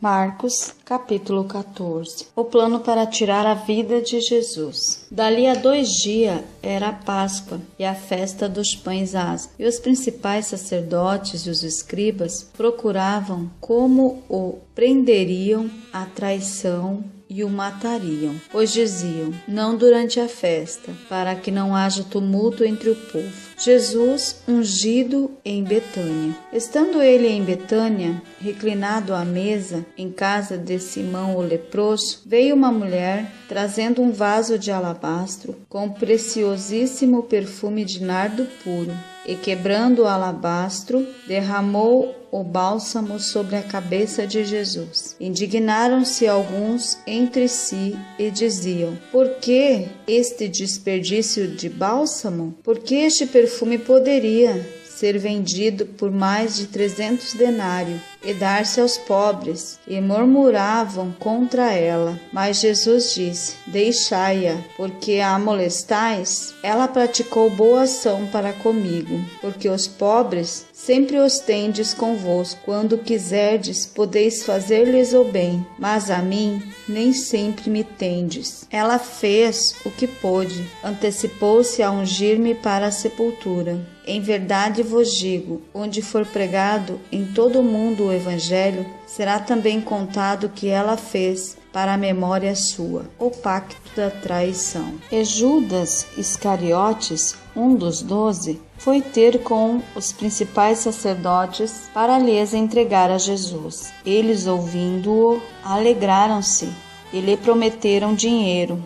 Marcos, capítulo 14. O plano para tirar a vida de Jesus. Dali a 2 dias era a Páscoa e a festa dos pães asmos. E os principais sacerdotes e os escribas procuravam como o prenderiam à traição e o matariam, pois diziam: não durante a festa, para que não haja tumulto entre o povo. Jesus ungido em Betânia. Estando ele em Betânia, reclinado à mesa, em casa de Simão o leproso, veio uma mulher trazendo um vaso de alabastro com preciosíssimo perfume de nardo puro, e quebrando o alabastro, derramou o bálsamo sobre a cabeça de Jesus. Indignaram-se alguns entre si e diziam: por que este desperdício de bálsamo? Porque este perfume poderia ser vendido por mais de 300 denários e dar-se aos pobres, e murmuravam contra ela. Mas Jesus disse: deixai-a, porque a molestais. Ela praticou boa ação para comigo, porque os pobres sempre os tendes convosco. Quando quiserdes, podeis fazer-lhes o bem, mas a mim nem sempre me tendes. Ela fez o que pôde, antecipou-se a ungir-me para a sepultura. Em verdade vos digo, onde for pregado em todo o mundo o Evangelho, será também contado o que ela fez para a memória sua, o pacto da traição. E Judas Iscariotes, um dos 12, foi ter com os principais sacerdotes para lhes entregar a Jesus. Eles, ouvindo-o, alegraram-se e lhe prometeram dinheiro.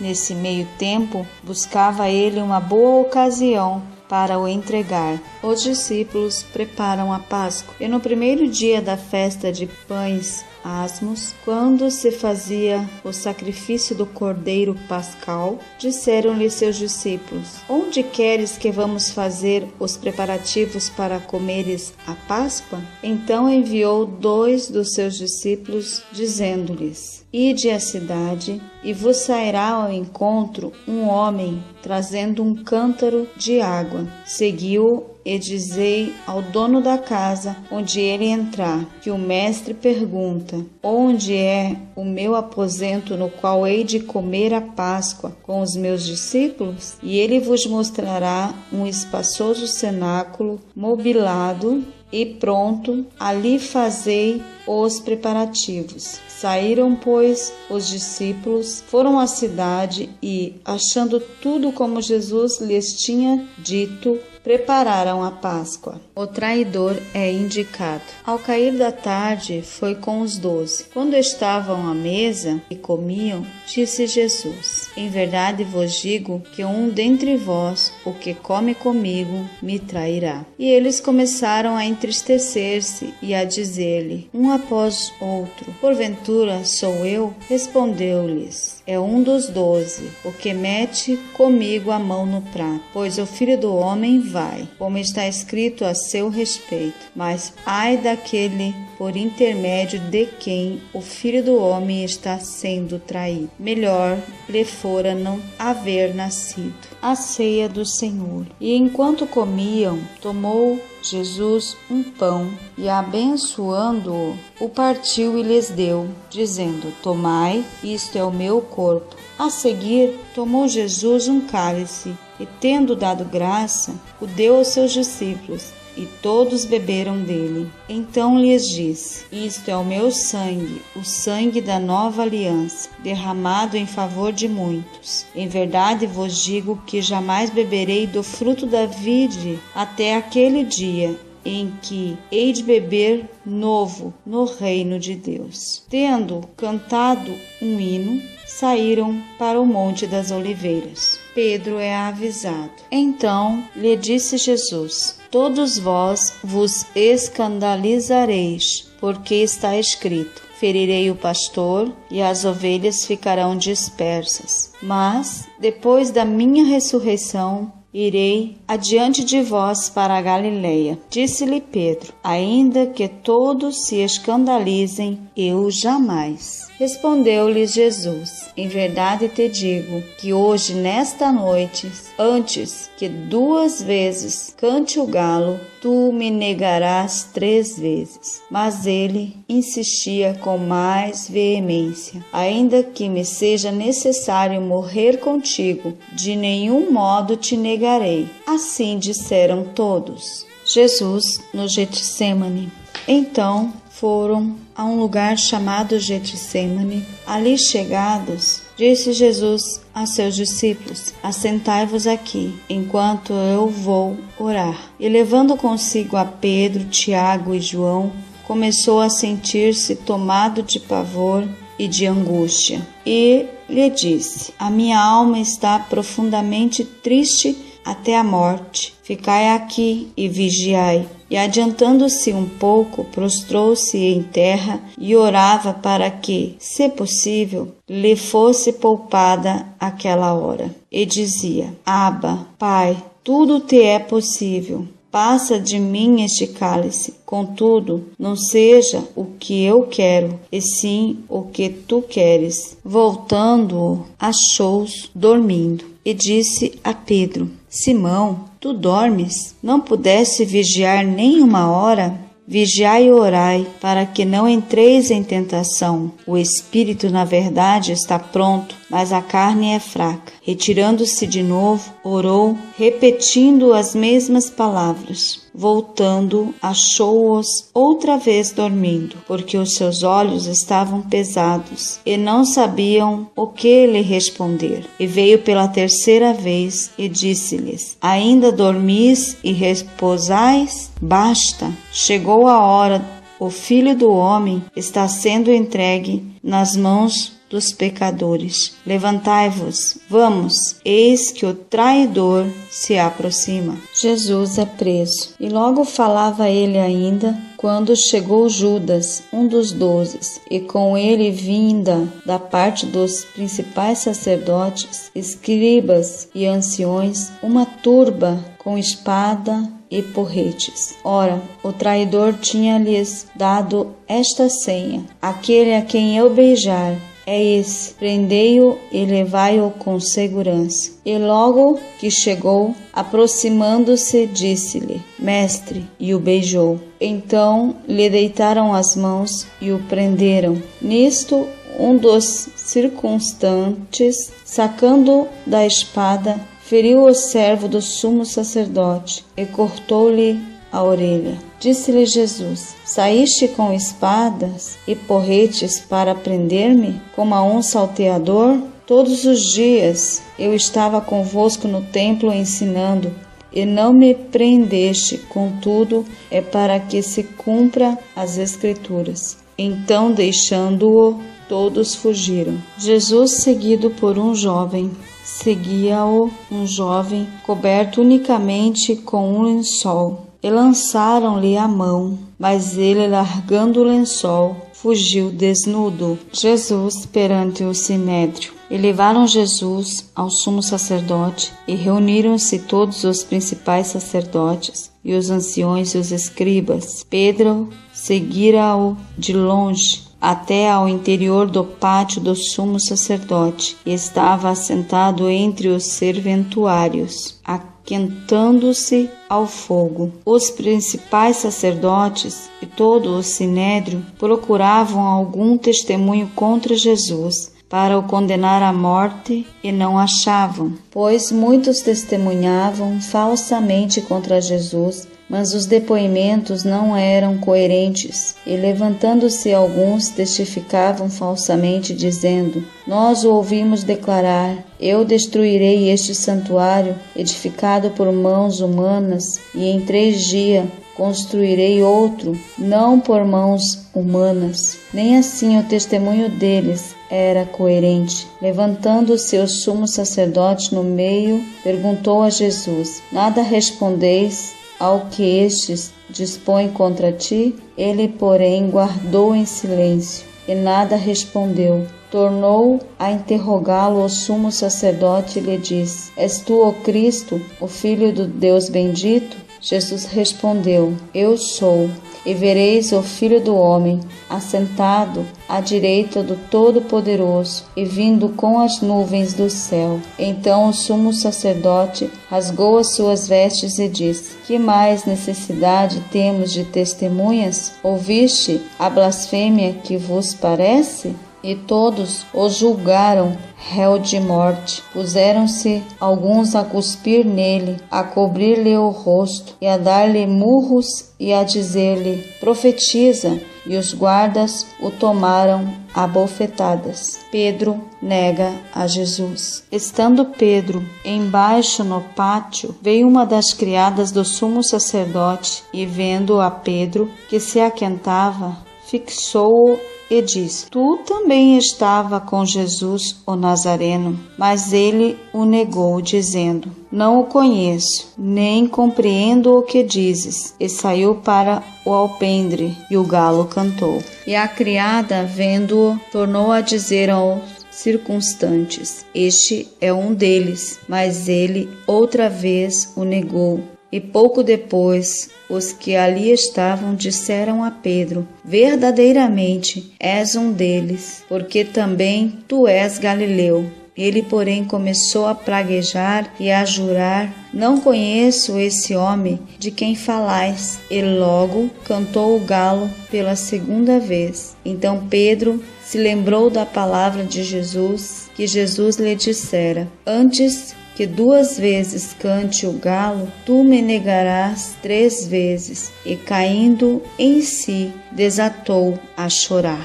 Nesse meio tempo, buscava ele uma boa ocasião para o entregar. Os discípulos preparam a Páscoa. E no primeiro dia da festa de pães asmos, quando se fazia o sacrifício do cordeiro pascal, disseram-lhe seus discípulos: onde queres que vamos fazer os preparativos para comeres a Páscoa? Então enviou 2 dos seus discípulos, dizendo-lhes: ide à cidade, e vos sairá ao encontro um homem trazendo um cântaro de água. Segui-o e dizei ao dono da casa onde ele entrar, que o mestre pergunta: onde é o meu aposento no qual hei de comer a Páscoa com os meus discípulos? E ele vos mostrará um espaçoso cenáculo mobilado e pronto, ali fazei os preparativos. Saíram, pois, os discípulos, foram à cidade e, achando tudo como Jesus lhes tinha dito, prepararam a Páscoa. O traidor é indicado. Ao cair da tarde, foi com os 12. Quando estavam à mesa e comiam, disse Jesus: em verdade vos digo que um dentre vós, o que come comigo, me trairá. E eles começaram a entristecer-se e a dizer-lhe, um após outro: porventura sou eu? Respondeu-lhes: é um dos 12, o que mete comigo a mão no prato. Pois o Filho do Homem vai, como está escrito a seu respeito. Mas ai daquele por intermédio de quem o Filho do Homem está sendo traído. Melhor lhe fora não haver nascido. A ceia do Senhor. E enquanto comiam, tomou Jesus um pão e, abençoando-o, o partiu e lhes deu, dizendo: tomai, isto é o meu corpo. A seguir, tomou Jesus um cálice e, tendo dado graça, o deu aos seus discípulos, e todos beberam dele. Então lhes disse: isto é o meu sangue, o sangue da nova aliança, derramado em favor de muitos. Em verdade vos digo que jamais beberei do fruto da vide até aquele dia em que hei de beber novo no reino de Deus. Tendo cantado um hino, saíram para o Monte das Oliveiras. Pedro é avisado. Então lhe disse Jesus: todos vós vos escandalizareis, porque está escrito: ferirei o pastor e as ovelhas ficarão dispersas. Mas, depois da minha ressurreição, irei adiante de vós para a Galileia. Disse-lhe Pedro: ainda que todos se escandalizem, eu jamais. Respondeu-lhes Jesus: em verdade te digo que hoje, nesta noite, antes que 2 vezes cante o galo, tu me negarás 3 vezes. Mas ele insistia com mais veemência: ainda que me seja necessário morrer contigo, de nenhum modo te negarei. Assim disseram todos. Jesus no Getsêmani. Então foram a um lugar chamado Getsêmani. Ali chegados, disse Jesus a seus discípulos: assentai-vos aqui, enquanto eu vou orar. E levando consigo a Pedro, Tiago e João, começou a sentir-se tomado de pavor e de angústia. E lhe disse: a minha alma está profundamente triste até a morte. Ficai aqui e vigiai. E adiantando-se um pouco, prostrou-se em terra e orava para que, se possível, lhe fosse poupada aquela hora. E dizia: Abba, Pai, tudo te é possível. Passa de mim este cálice, contudo, não seja o que eu quero, e sim o que tu queres. Voltando-o, achou-os dormindo, e disse a Pedro: Simão, tu dormes? Não pudeste vigiar nem 1 hora? Vigiai e orai, para que não entreis em tentação. O espírito, na verdade, está pronto, mas a carne é fraca. Retirando-se de novo, orou, repetindo as mesmas palavras. Voltando, achou-os outra vez dormindo, porque os seus olhos estavam pesados, e não sabiam o que lhe responder. E veio pela 3ª vez, e disse-lhes: ainda dormis e repousais? Basta, chegou a hora, o Filho do Homem está sendo entregue nas mãos dos pecadores. Levantai-vos, vamos, eis que o traidor se aproxima. Jesus é preso. E logo falava ele ainda, quando chegou Judas, um dos 12, e com ele vinda da parte dos principais sacerdotes, escribas e anciões, uma turba com espada e porretes. Ora, o traidor tinha-lhes dado esta senha: aquele a quem eu beijar é esse, prendei-o e levai-o com segurança. E logo que chegou, aproximando-se, disse-lhe: Mestre, e o beijou. Então lhe deitaram as mãos e o prenderam. Nisto, um dos circunstantes, sacando da espada, feriu o servo do sumo sacerdote e cortou-lhe a orelha. Disse-lhe Jesus: saíste com espadas e porretes para prender-me, como a um salteador? Todos os dias eu estava convosco no templo ensinando, e não me prendeste, contudo, é para que se cumpra as Escrituras. Então, deixando-o, todos fugiram. Jesus, seguido por um jovem, seguia-o um jovem coberto unicamente com um lençol, e lançaram-lhe a mão, mas ele, largando o lençol, fugiu desnudo. Jesus perante o sinédrio. E levaram Jesus ao sumo sacerdote, e reuniram-se todos os principais sacerdotes, e os anciões e os escribas. Pedro seguira-o de longe até ao interior do pátio do sumo sacerdote, e estava assentado entre os serventuários, aquentando-se ao fogo. Os principais sacerdotes e todo o sinédrio procuravam algum testemunho contra Jesus, para o condenar à morte, e não achavam, pois muitos testemunhavam falsamente contra Jesus, mas os depoimentos não eram coerentes, e levantando-se alguns testificavam falsamente, dizendo: nós o ouvimos declarar: eu destruirei este santuário edificado por mãos humanas, e em 3 dias construirei outro, não por mãos humanas. Nem assim o testemunho deles era coerente. Levantando-se o sumo sacerdote no meio, perguntou a Jesus: nada respondeis ao que estes dispõem contra ti? Ele, porém, guardou em silêncio e nada respondeu. Tornou a interrogá-lo o sumo sacerdote e lhe disse: És tu o Cristo, o Filho do Deus bendito? Jesus respondeu: Eu sou. E vereis o Filho do Homem assentado à direita do Todo-Poderoso e vindo com as nuvens do céu. Então o sumo sacerdote rasgou as suas vestes e disse: Que mais necessidade temos de testemunhas? Ouviste a blasfêmia que vos parece? E todos o julgaram réu de morte. Puseram-se alguns a cuspir nele, a cobrir-lhe o rosto, e a dar-lhe murros, e a dizer-lhe: Profetiza! E os guardas o tomaram a bofetadas. Pedro nega a Jesus. Estando Pedro embaixo no pátio, veio uma das criadas do sumo sacerdote, e vendo a Pedro, que se aquentava, fixou-o e disse: Tu também estava com Jesus o Nazareno. Mas ele o negou, dizendo: Não o conheço, nem compreendo o que dizes. E saiu para o alpendre, e o galo cantou. E a criada, vendo-o, tornou a dizer aos circunstantes: Este é um deles. Mas ele outra vez o negou. E pouco depois, os que ali estavam disseram a Pedro: Verdadeiramente és um deles, porque também tu és galileu. Ele, porém, começou a praguejar e a jurar: Não conheço esse homem de quem falais. E logo cantou o galo pela segunda vez. Então Pedro se lembrou da palavra de Jesus, que Jesus lhe dissera: Antes que 2 vezes cante o galo, tu me negarás 3 vezes. E caindo em si, desatou a chorar.